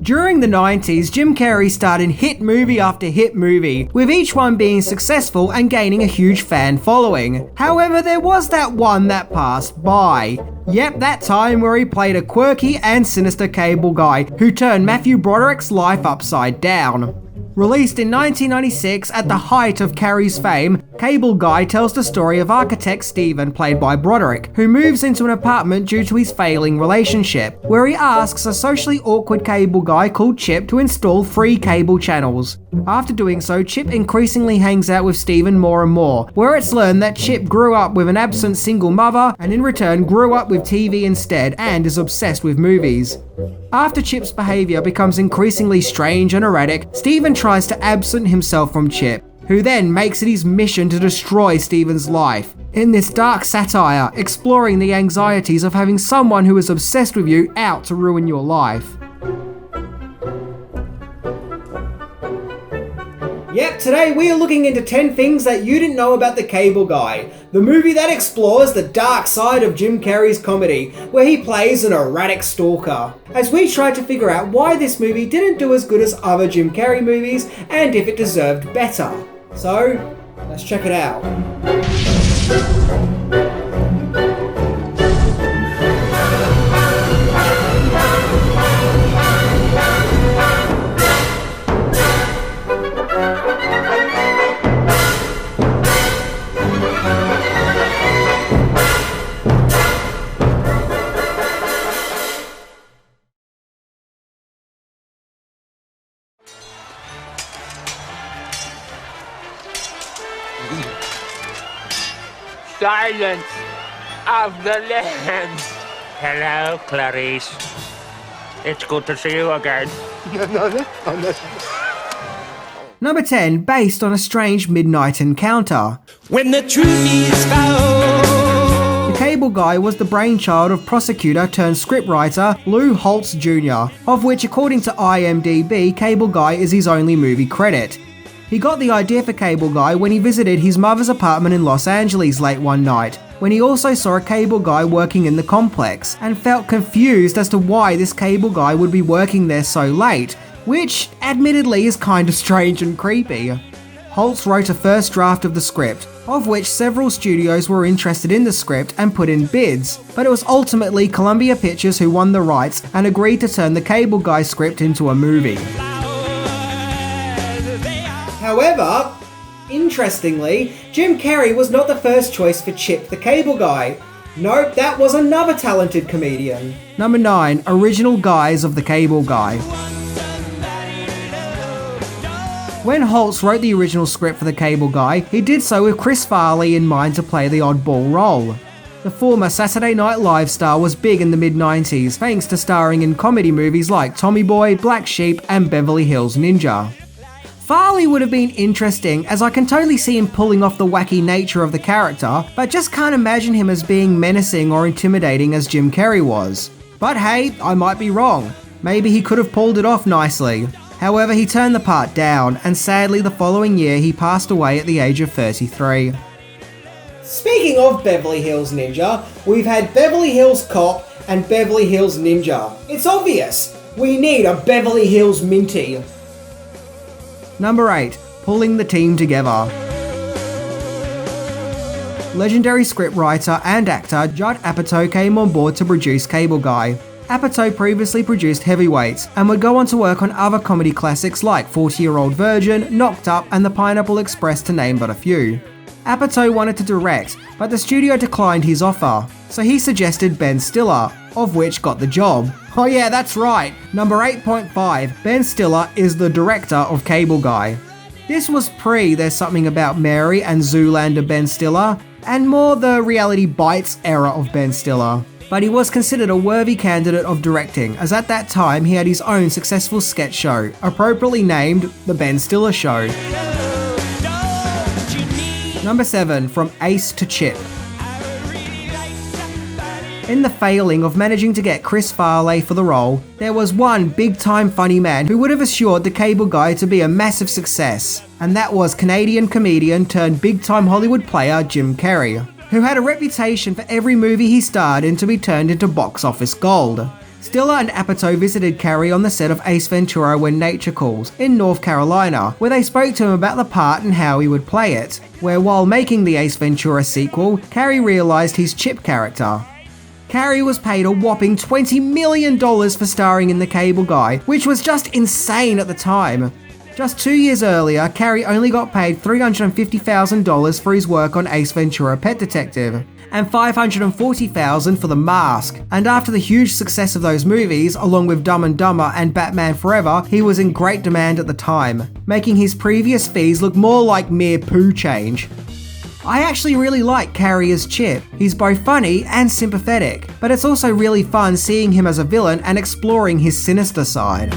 During the 90s, Jim Carrey starred in hit movie after hit movie, with each one being successful and gaining a huge fan following. However, there was that one that passed by. Yep, that time where he played a quirky and sinister cable guy who turned Matthew Broderick's life upside down. Released in 1996 at the height of Carrey's fame, CableGuy tells the story of architect Steven, played by Broderick, who moves into an apartment due to his failing relationship, where he asks a socially awkward cable guy called Chip to install free cable channels. After doing so, Chip increasingly hangs out with Steven more and more, where it's learned that Chip grew up with an absent single mother and in return grew up with TV instead and is obsessed with movies. After Chip's behaviour becomes increasingly strange and erratic, Steven tries to absent himself from Chip, who then makes it his mission to destroy Steven's life. In this dark satire, exploring the anxieties of having someone who is obsessed with you out to ruin your life. Yep, today we are looking into 10 things that you didn't know about the Cable Guy, the movie that explores the dark side of Jim Carrey's comedy, where he plays an erratic stalker. As we try to figure out why this movie didn't do as good as other Jim Carrey movies and if it deserved better. So, let's check it out. Silence of the Lambs. Hello, Clarice. It's good to see you again. Number 10, based on a strange midnight encounter. When the truth is found. The Cable Guy was the brainchild of prosecutor turned scriptwriter Lou Holtz Jr., of which, according to IMDb, Cable Guy is his only movie credit. He got the idea for Cable Guy when he visited his mother's apartment in Los Angeles late one night, when he also saw a cable guy working in the complex, and felt confused as to why this cable guy would be working there so late, which admittedly is kind of strange and creepy. Holtz wrote a first draft of the script, of which several studios were interested in the script and put in bids, but it was ultimately Columbia Pictures who won the rights and agreed to turn the Cable Guy script into a movie. However, interestingly, Jim Carrey was not the first choice for Chip the Cable Guy. Nope, that was another talented comedian. Number 9, original guise of the Cable Guy. When Holtz wrote the original script for the Cable Guy, he did so with Chris Farley in mind to play the oddball role. The former Saturday Night Live star was big in the mid-90s thanks to starring in comedy movies like Tommy Boy, Black Sheep and Beverly Hills Ninja. Farley would have been interesting, as I can totally see him pulling off the wacky nature of the character, but just can't imagine him as being menacing or intimidating as Jim Carrey was. But hey, I might be wrong. Maybe he could have pulled it off nicely. However, he turned the part down, and sadly the following year he passed away at the age of 33. Speaking of Beverly Hills Ninja, we've had Beverly Hills Cop and Beverly Hills Ninja. It's obvious, we need a Beverly Hills Minty. Number 8, pulling the team together. Legendary scriptwriter and actor Judd Apatow came on board to produce Cable Guy. Apatow previously produced Heavyweights and would go on to work on other comedy classics like 40-Year-Old Virgin, Knocked Up and The Pineapple Express, to name but a few. Apatow wanted to direct, but the studio declined his offer, so he suggested Ben Stiller, of which got the job. Oh yeah, that's right, number 8.5, Ben Stiller is the director of Cable Guy. This was pre There's Something About Mary and Zoolander Ben Stiller, and more the Reality Bites era of Ben Stiller. But he was considered a worthy candidate of directing, as at that time he had his own successful sketch show, appropriately named The Ben Stiller Show. Number 7, From Ace to Chip. In the failing of managing to get Chris Farley for the role, there was one big-time funny man who would have assured the Cable Guy to be a massive success, and that was Canadian comedian turned big-time Hollywood player Jim Carrey. who had a reputation for every movie he starred in to be turned into box office gold. Stiller and Apatow visited Carrey on the set of Ace Ventura: When Nature Calls in North Carolina, where they spoke to him about the part and how he would play it, where while making the Ace Ventura sequel, Carrey realised his Chip character. Carrey was paid a whopping $20 million for starring in The Cable Guy, which was just insane at the time. Just 2 years earlier, Carrey only got paid $350,000 for his work on Ace Ventura: Pet Detective, and $540,000 for The Mask. And after the huge success of those movies, along with Dumb and Dumber and Batman Forever, he was in great demand at the time, making his previous fees look more like mere poo change. I actually really like Carrey as Chip. He's both funny and sympathetic, but it's also really fun seeing him as a villain and exploring his sinister side.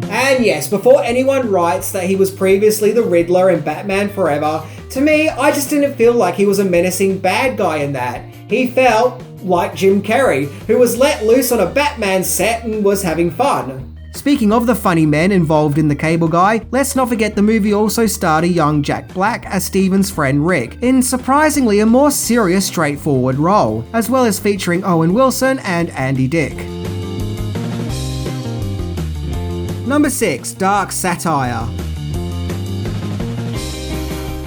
And yes, before anyone writes that he was previously the Riddler in Batman Forever, to me, I just didn't feel like he was a menacing bad guy in that. He felt like Jim Carrey, who was let loose on a Batman set and was having fun. Speaking of the funny men involved in The Cable Guy, let's not forget the movie also starred a young Jack Black as Steven's friend Rick, in surprisingly a more serious, straightforward role, as well as featuring Owen Wilson and Andy Dick. Number 6. Dark Satire.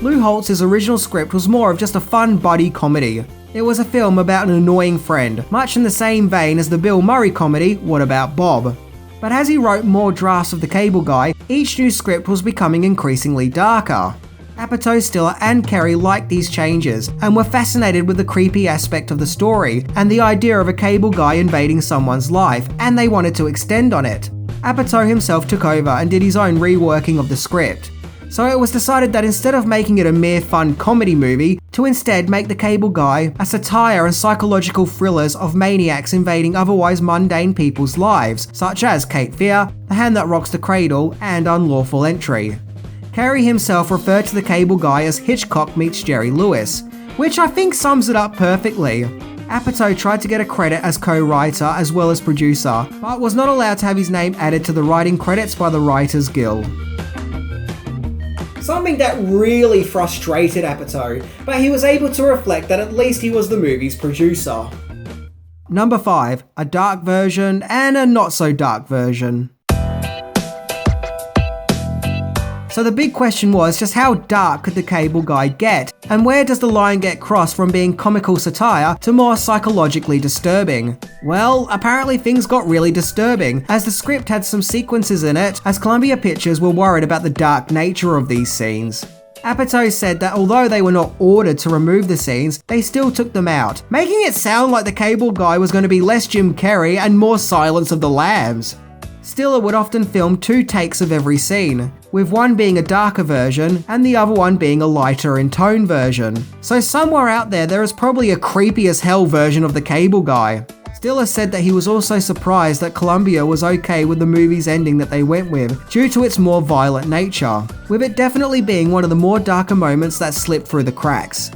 Lou Holtz's original script was more of just a fun buddy comedy. It was a film about an annoying friend, much in the same vein as the Bill Murray comedy What About Bob? But as he wrote more drafts of The Cable Guy, each new script was becoming increasingly darker. Apatow, Stiller and Carrey liked these changes and were fascinated with the creepy aspect of the story and the idea of a cable guy invading someone's life, and they wanted to extend on it. Apatow himself took over and did his own reworking of the script. So it was decided that instead of making it a mere fun comedy movie, to instead make The Cable Guy a satire and psychological thrillers of maniacs invading otherwise mundane people's lives, such as Cape Fear, The Hand That Rocks the Cradle, and Unlawful Entry. Carrey himself referred to The Cable Guy as Hitchcock meets Jerry Lewis, which I think sums it up perfectly. Apatow tried to get a credit as co-writer as well as producer, but was not allowed to have his name added to the writing credits by the Writers Guild. Something that really frustrated Apatow, but he was able to reflect that at least he was the movie's producer. Number 5. A dark version and a not so dark version. So the big question was just how dark could The Cable Guy get, and where does the line get crossed from being comical satire to more psychologically disturbing? Well, apparently things got really disturbing, as the script had some sequences in it, as Columbia Pictures were worried about the dark nature of these scenes. Apatow said that although they were not ordered to remove the scenes, they still took them out, making it sound like The Cable Guy was going to be less Jim Carrey and more Silence of the Lambs. Stiller would often film 2 takes of every scene, with one being a darker version and the other one being a lighter in tone version. So somewhere out there is probably a creepy as hell version of The Cable Guy. Stiller said that he was also surprised that Columbia was okay with the movie's ending that they went with, due to its more violent nature, with it definitely being one of the more darker moments that slipped through the cracks.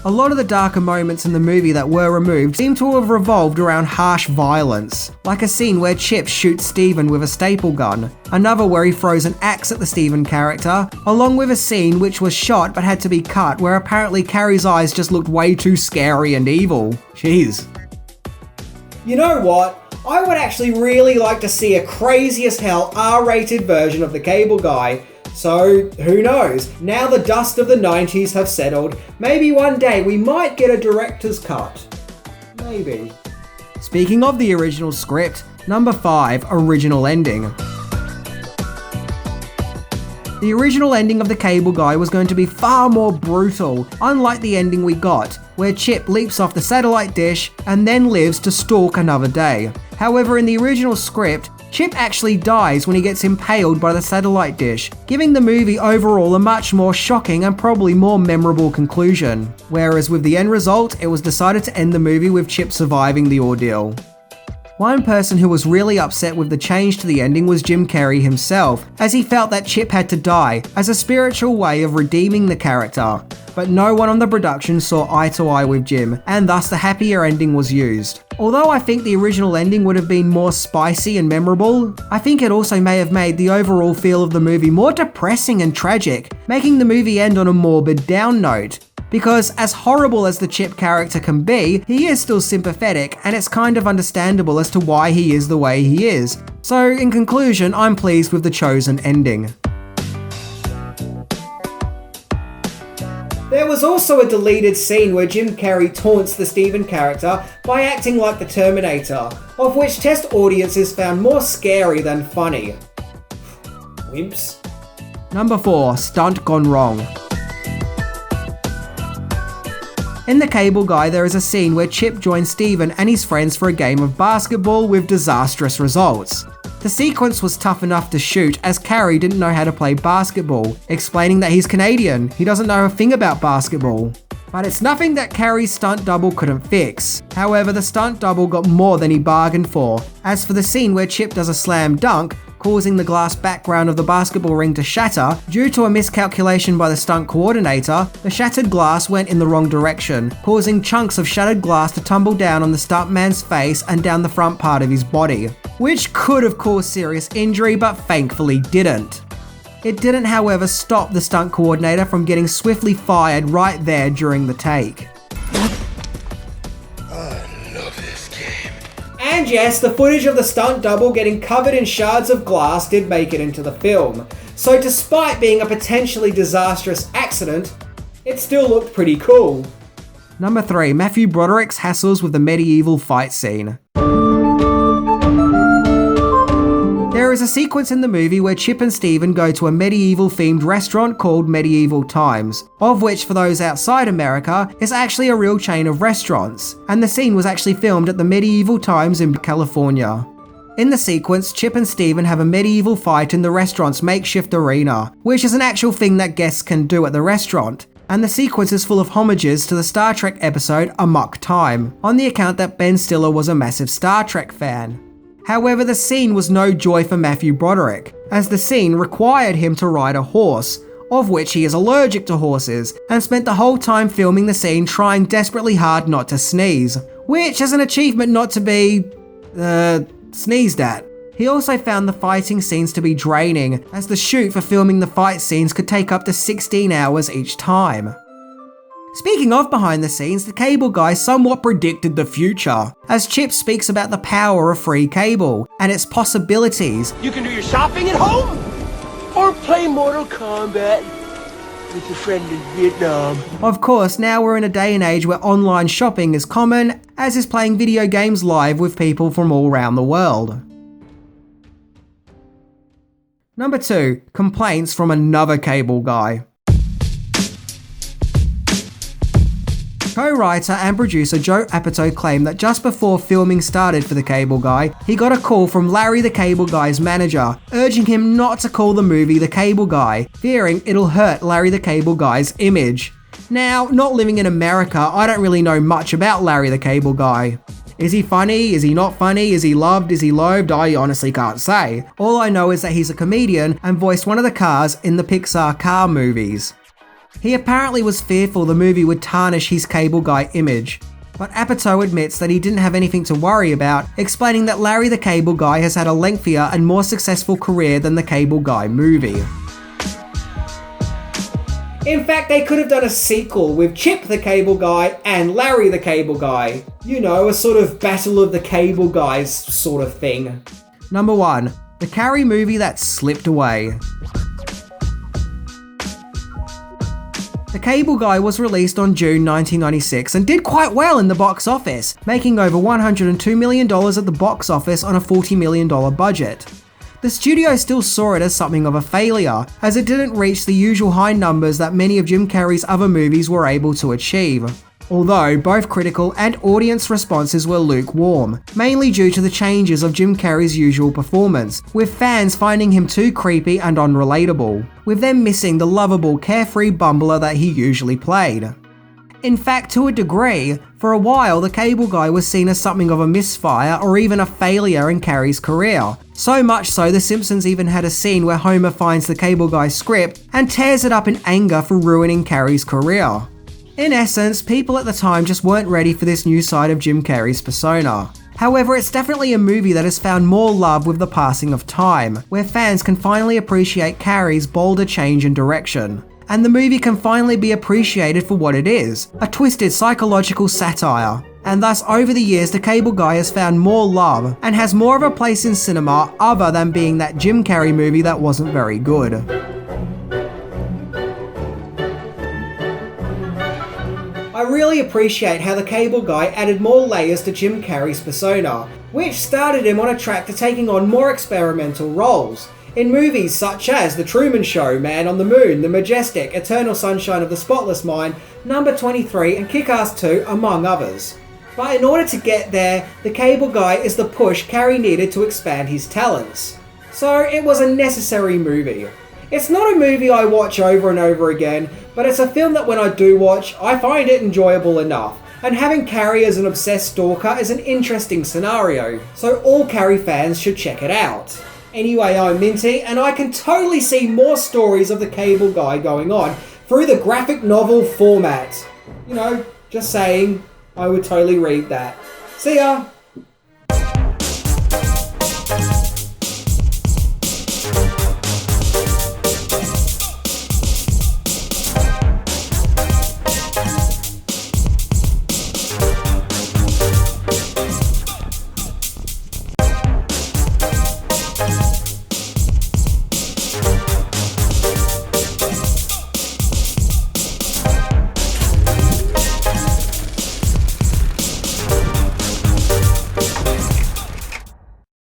A lot of the darker moments in the movie that were removed seem to have revolved around harsh violence, like a scene where Chip shoots Steven with a staple gun, another where he throws an axe at the Steven character, along with a scene which was shot but had to be cut where apparently Carrey's eyes just looked way too scary and evil. Jeez. You know what? I would actually really like to see a crazy as hell R-rated version of The Cable Guy. So, who knows? Now the dust of the 90s have settled, maybe one day we might get a director's cut. Maybe. Speaking of the original script, number 5, original ending. The original ending of The Cable Guy was going to be far more brutal, unlike the ending we got, where Chip leaps off the satellite dish and then lives to stalk another day. However, in the original script, Chip actually dies when he gets impaled by the satellite dish, giving the movie overall a much more shocking and probably more memorable conclusion. Whereas with the end result, it was decided to end the movie with Chip surviving the ordeal. One person who was really upset with the change to the ending was Jim Carrey himself, as he felt that Chip had to die as a spiritual way of redeeming the character. But no one on the production saw eye to eye with Jim, and thus the happier ending was used. Although I think the original ending would have been more spicy and memorable, I think it also may have made the overall feel of the movie more depressing and tragic, making the movie end on a morbid down note. Because as horrible as the Chip character can be, he is still sympathetic, and it's kind of understandable as to why he is the way he is. So in conclusion, I'm pleased with the chosen ending. There was also a deleted scene where Jim Carrey taunts the Steven character by acting like the Terminator, of which test audiences found more scary than funny. Wimps. Number 4. Stunt gone wrong. In the Cable Guy, there is a scene where Chip joins Steven and his friends for a game of basketball with disastrous results. The sequence was tough enough to shoot as Carrey didn't know how to play basketball, explaining that he's Canadian, he doesn't know a thing about basketball. But it's nothing that Carrey's stunt double couldn't fix. However, the stunt double got more than he bargained for. As for the scene where Chip does a slam dunk, causing the glass background of the basketball ring to shatter, due to a miscalculation by the stunt coordinator, the shattered glass went in the wrong direction, causing chunks of shattered glass to tumble down on the stuntman's face and down the front part of his body, which could have caused serious injury but thankfully didn't. It didn't, however, stop the stunt coordinator from getting swiftly fired right there during the take. And yes, the footage of the stunt double getting covered in shards of glass did make it into the film. So despite being a potentially disastrous accident, it still looked pretty cool. Number 3. Matthew Broderick's hassles with the medieval fight scene. There is a sequence in the movie where Chip and Steven go to a medieval-themed restaurant called Medieval Times, of which, for those outside America, is actually a real chain of restaurants, and the scene was actually filmed at the Medieval Times in California. In the sequence, Chip and Steven have a medieval fight in the restaurant's makeshift arena, which is an actual thing that guests can do at the restaurant, and the sequence is full of homages to the Star Trek episode Amok Time, on the account that Ben Stiller was a massive Star Trek fan. However, the scene was no joy for Matthew Broderick, as the scene required him to ride a horse, of which he is allergic to horses, and spent the whole time filming the scene trying desperately hard not to sneeze, which is an achievement not to be, sneezed at. He also found the fighting scenes to be draining, as the shoot for filming the fight scenes could take up to 16 hours each time. Speaking of behind the scenes, the Cable Guy somewhat predicted the future, as Chip speaks about the power of free cable and its possibilities. You can do your shopping at home or play Mortal Kombat with your friend in Vietnam. Of course, now we're in a day and age where online shopping is common, as is playing video games live with people from all around the world. Number 2. Complaints from another Cable Guy. Co-writer and producer Joe Apatow claimed that just before filming started for the Cable Guy, he got a call from Larry the Cable Guy's manager, urging him not to call the movie The Cable Guy, fearing it'll hurt Larry the Cable Guy's image. Now, not living in America, I don't really know much about Larry the Cable Guy. Is he funny? Is he not funny? Is he loved? Is he loathed? I honestly can't say. All I know is that he's a comedian and voiced one of the cars in the Pixar car movies. He apparently was fearful the movie would tarnish his Cable Guy image, but Apatow admits that he didn't have anything to worry about, explaining that Larry the Cable Guy has had a lengthier and more successful career than the Cable Guy movie. In fact, they could have done a sequel with Chip the Cable Guy and Larry the Cable Guy. You know, a sort of battle of the Cable Guys sort of thing. Number 1. The Carrey movie that slipped away. The Cable Guy was released on June 1996 and did quite well in the box office, making over $102 million at the box office on a $40 million budget. The studio still saw it as something of a failure, as it didn't reach the usual high numbers that many of Jim Carrey's other movies were able to achieve. Although both critical and audience responses were lukewarm, mainly due to the changes of Jim Carrey's usual performance, with fans finding him too creepy and unrelatable, with them missing the lovable, carefree bumbler that he usually played. In fact, to a degree, for a while the Cable Guy was seen as something of a misfire or even a failure in Carrey's career. So much so, The Simpsons even had a scene where Homer finds the Cable Guy script and tears it up in anger for ruining Carrey's career. In essence, people at the time just weren't ready for this new side of Jim Carrey's persona. However, it's definitely a movie that has found more love with the passing of time, where fans can finally appreciate Carrey's bolder change in direction. And the movie can finally be appreciated for what it is, a twisted psychological satire. And thus, over the years, the Cable Guy has found more love and has more of a place in cinema other than being that Jim Carrey movie that wasn't very good. I really appreciate how the Cable Guy added more layers to Jim Carrey's persona, which started him on a track to taking on more experimental roles. In movies such as The Truman Show, Man on the Moon, The Majestic, Eternal Sunshine of the Spotless Mind, Number 23 and Kick-Ass 2, among others. But in order to get there, the Cable Guy is the push Carrey needed to expand his talents. So it was a necessary movie. It's not a movie I watch over and over again, but it's a film that when I do watch, I find it enjoyable enough. And having Carrey as an obsessed stalker is an interesting scenario, so all Carrey fans should check it out. Anyway, I'm Minty, and I can totally see more stories of the Cable Guy going on through the graphic novel format. You know, just saying, I would totally read that. See ya!